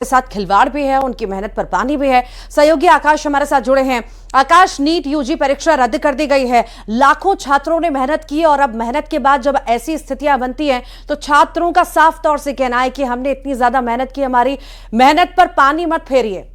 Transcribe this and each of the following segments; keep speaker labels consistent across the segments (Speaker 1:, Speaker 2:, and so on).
Speaker 1: के साथ खिलवाड़ भी है, उनकी मेहनत पर पानी भी है। सहयोगी आकाश हमारे साथ जुड़े हैं। आकाश, नीट यूजी परीक्षा रद्द कर दी गई है। लाखों छात्रों ने मेहनत की और अब मेहनत के बाद जब ऐसी स्थितियां बनती हैं तो छात्रों का साफ तौर से कहना है कि हमने इतनी ज्यादा मेहनत की, हमारी मेहनत पर पानी मत फेरिए।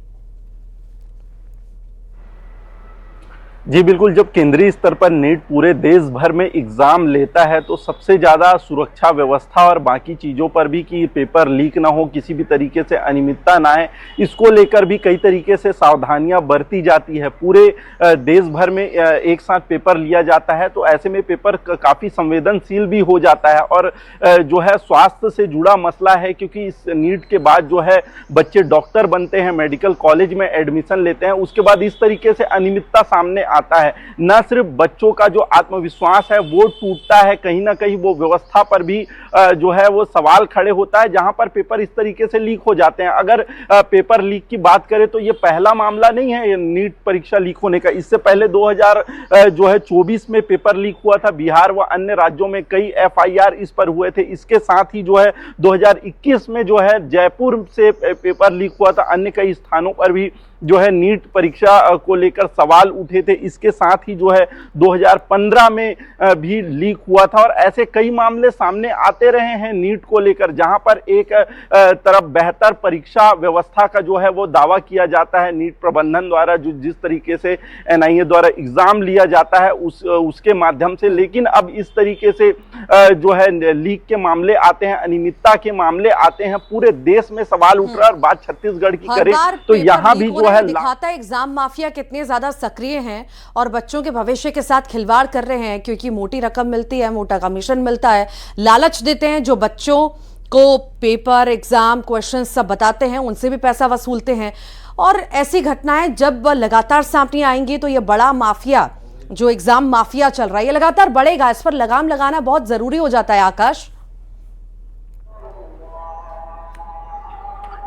Speaker 2: जी बिल्कुल, जब केंद्रीय स्तर पर नीट पूरे देश भर में एग्जाम लेता है तो सबसे ज़्यादा सुरक्षा व्यवस्था और बाकी चीज़ों पर भी कि पेपर लीक ना हो, किसी भी तरीके से अनियमितता ना है, इसको लेकर भी कई तरीके से सावधानियां बरती जाती है। पूरे देश भर में एक साथ पेपर लिया जाता है तो ऐसे में पेपर काफ़ी संवेदनशील भी हो जाता है और जो है स्वास्थ्य से जुड़ा मसला है, क्योंकि इस नीट के बाद जो है बच्चे डॉक्टर बनते हैं, मेडिकल कॉलेज में एडमिशन लेते हैं, उसके बाद इस तरीके से अनियमितता सामने आता है। न सिर्फ बच्चों का जो आत्मविश्वास है वो टूटता है, कहीं ना कहीं वो व्यवस्था पर भी जो है वो सवाल खड़े होता है जहां पर पेपर इस तरीके से लीक हो जाते हैं। अगर पेपर लीक की बात करें तो ये पहला मामला नहीं है ये नीट परीक्षा लीक होने का। इससे पहले 2024 में पेपर लीक हुआ था। बिहार व अन्य राज्यों में कई FIR इस पर हुए थे। इसके साथ ही जो है 2021 में जो है जयपुर से पेपर लीक हुआ था। अन्य कई स्थानों पर भी जो है नीट परीक्षा को लेकर सवाल उठे थे। इसके साथ ही जो है 2015 में भी लीक हुआ था और ऐसे कई मामले सामने आते रहे हैं नीट को लेकर, जहां पर एक तरफ बेहतर परीक्षा व्यवस्था का जो है वो दावा किया जाता है नीट प्रबंधन द्वारा, जो जिस तरीके से NIA द्वारा एग्जाम लिया जाता है उसके माध्यम से, लेकिन अब इस तरीके से जो है लीक के मामले आते हैं, अनियमितता के मामले आते हैं, पूरे देश में सवाल उठ रहा है। और बात छत्तीसगढ़ की करें तो यहाँ भी
Speaker 1: दिखाता है एग्जाम माफिया कितने ज्यादा सक्रिय हैं और बच्चों के भविष्य के साथ खिलवाड़ कर रहे हैं, क्योंकि मोटी रकम मिलती है, मोटा कमीशन मिलता है, लालच देते हैं। जो बच्चों को पेपर, एग्जाम, क्वेश्चन सब बताते हैं उनसे भी पैसा वसूलते हैं। और ऐसी घटनाएं जब लगातार सामने आएंगी तो ये बड़ा माफिया, जो एग्जाम माफिया चल रहा है, ये लगातार बढ़ेगा। इस पर लगाम लगाना बहुत जरूरी हो जाता है। आकाश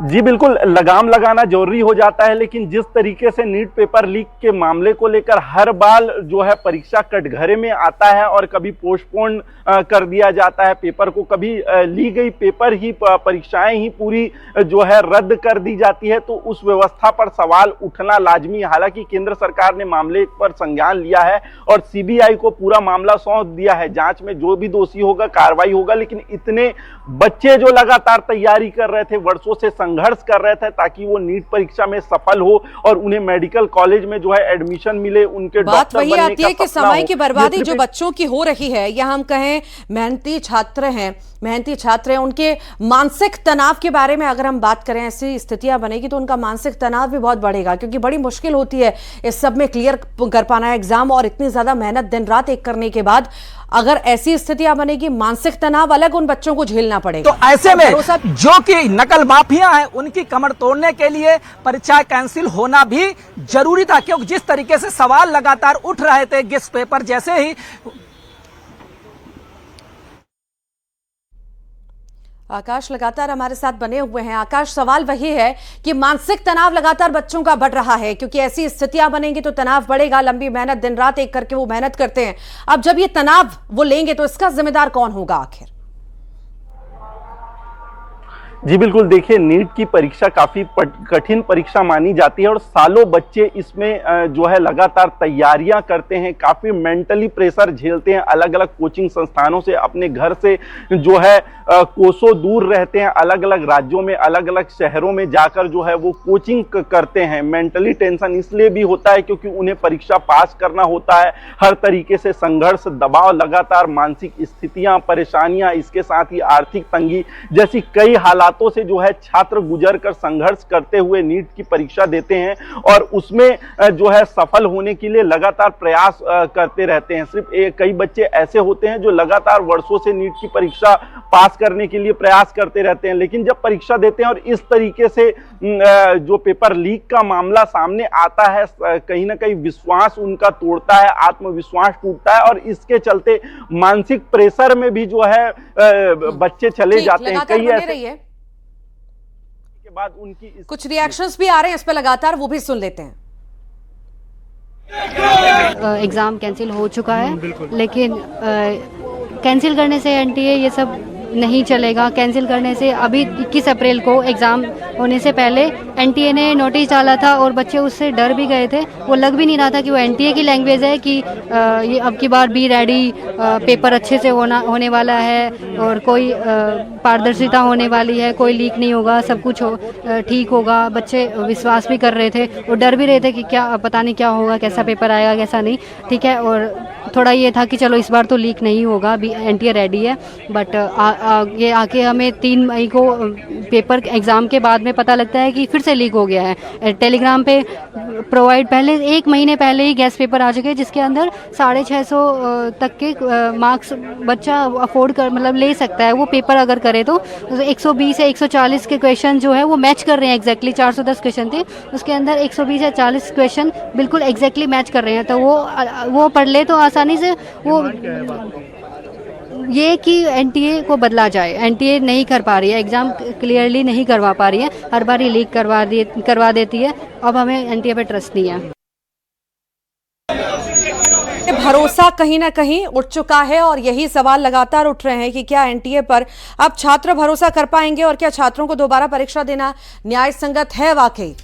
Speaker 2: जी बिल्कुल, लगाम लगाना जरूरी हो जाता है, लेकिन जिस तरीके से नीट पेपर लीक के मामले को लेकर हर बार जो है परीक्षा कटघरे में आता है और कभी पोस्टपोन कर दिया जाता है पेपर को, कभी ली गई पेपर ही परीक्षाएं ही पूरी जो है रद्द कर दी जाती है, तो उस व्यवस्था पर सवाल उठना लाजमी। हालांकि केंद्र सरकार ने मामले पर संज्ञान लिया है और CBI को पूरा मामला सौंप दिया है। जांच में जो भी दोषी होगा कार्रवाई होगा, लेकिन इतने बच्चे जो लगातार तैयारी कर रहे थे, वर्षों से संघर्ष कर रहे थे ताकि वो नीट परीक्षा में सफल हो और उन्हें मेडिकल कॉलेज में जो है एडमिशन मिले, उनके
Speaker 1: बात वही आती है कि समय की बर्बादी जो बच्चों की हो रही है, या हम कहें मेहनती छात्र हैं, उनके मानसिक तनाव के बारे में अगर हम बात करें, ऐसी स्थितियां बनेगी तो उनका मानसिक तनाव भी बहुत बढ़ेगा, क्योंकि बड़ी मुश्किल होती है इस सब में क्लियर कर पाना एग्जाम, और इतनी ज्यादा मेहनत दिन रात एक करने के बाद अगर ऐसी स्थितियां बनेगी, मानसिक तनाव अलग उन बच्चों को झेलना पड़ेगा।
Speaker 3: तो ऐसे में जो कि नकल माफिया हैं उनकी कमर तोड़ने के लिए परीक्षा कैंसिल होना भी जरूरी था, क्योंकि जिस तरीके से सवाल लगातार उठ रहे थे गेस्ट पेपर जैसे ही।
Speaker 1: आकाश लगातार हमारे साथ बने हुए हैं। आकाश, सवाल वही है कि मानसिक तनाव लगातार बच्चों का बढ़ रहा है, क्योंकि ऐसी स्थितियां बनेंगी तो तनाव बढ़ेगा। लंबी मेहनत, दिन रात एक करके वो मेहनत करते हैं। अब जब ये तनाव वो लेंगे तो इसका जिम्मेदार कौन होगा आखिर?
Speaker 2: जी बिल्कुल, देखिए नीट की परीक्षा काफी कठिन परीक्षा मानी जाती है और सालों बच्चे इसमें जो है लगातार तैयारियां करते हैं, काफी मेंटली प्रेशर झेलते हैं, अलग अलग कोचिंग संस्थानों से, अपने घर से जो है कोसों दूर रहते हैं, अलग अलग राज्यों में, अलग अलग शहरों में जाकर जो है वो कोचिंग करते हैं। मेंटली टेंशन इसलिए भी होता है क्योंकि उन्हें परीक्षा पास करना होता है। हर तरीके से संघर्ष, दबाव, लगातार मानसिक स्थितियां, परेशानियां, इसके साथ ही आर्थिक तंगी जैसी कई हालातों से जो है छात्र गुजर कर संघर्ष करते हुए नीट की परीक्षा देते हैं और उसमें जो है सफल होने के लिए लगातार प्रयास करते रहते हैं। सिर्फ कई बच्चे ऐसे होते हैं जो लगातार वर्षों से नीट की परीक्षा पास करने के लिए प्रयास करते रहते हैं, लेकिन जब परीक्षा देते हैं और इस तरीके से जो पेपर लीक का मामला सामने आता है, कहीं ना कहीं विश्वास उनका तोड़ता है, आत्मविश्वास टूटता है और इसके चलते मानसिक प्रेशर में भी जो है बच्चे चले जाते हैं। कई ऐसे के बाद उनकी
Speaker 1: कुछ रिएक्शंस भी आ रहे हैं इस पे लगातार, वो भी सुन लेते हैं।
Speaker 4: एग्ज़ाम कैंसिल हो चुका है, लेकिन कैंसिल करने से NTA ये सब नहीं चलेगा। कैंसिल करने से अभी 21 अप्रैल को एग्ज़ाम होने से पहले एनटीए ने नोटिस डाला था और बच्चे उससे डर भी गए थे। वो लग भी नहीं रहा था कि वो एनटीए की लैंग्वेज है कि ये अब की बार बी रेडी, पेपर अच्छे से होने वाला है और कोई पारदर्शिता होने वाली है, कोई लीक नहीं होगा, सब कुछ ठीक होगा। बच्चे विश्वास भी कर रहे थे और डर भी रहे थे कि क्या पता नहीं क्या होगा, कैसा पेपर आएगा कैसा नहीं, ठीक है। और थोड़ा ये था कि चलो इस बार तो लीक नहीं होगा, अभी एनटीए रेडी है। बट ये आके हमें 3 मई को पेपर एग्ज़ाम के बाद में पता लगता है कि फिर से लीक हो गया है। टेलीग्राम पे प्रोवाइड पहले 1 महीने पहले ही गेस्ट पेपर आ चुके हैं जिसके अंदर 650 तक के मार्क्स बच्चा अफोर्ड कर मतलब ले सकता है। वो पेपर अगर करे तो 120 या 140 के क्वेश्चन जो है वो मैच कर रहे हैं एग्जैक्टली। 410 क्वेश्चन थे, उसके अंदर 120 या 40 क्वेश्चन बिल्कुल एग्जैक्टली मैच कर रहे हैं। तो वो पढ़ ले तो आसानी से वो ये कि एनटीए को बदला जाए। एनटीए नहीं कर पा रही है, एग्ज़ाम क्लियरली नहीं करवा पा रही है, हर बार ही लीक करवा देती है। अब हमें एनटीए पे ट्रस्ट नहीं है।
Speaker 1: भरोसा कहीं ना कहीं उठ चुका है और यही सवाल लगातार उठ रहे हैं कि क्या एनटीए पर अब छात्र भरोसा कर पाएंगे और क्या छात्रों को दोबारा परीक्षा देना न्याय संगत है वाकई।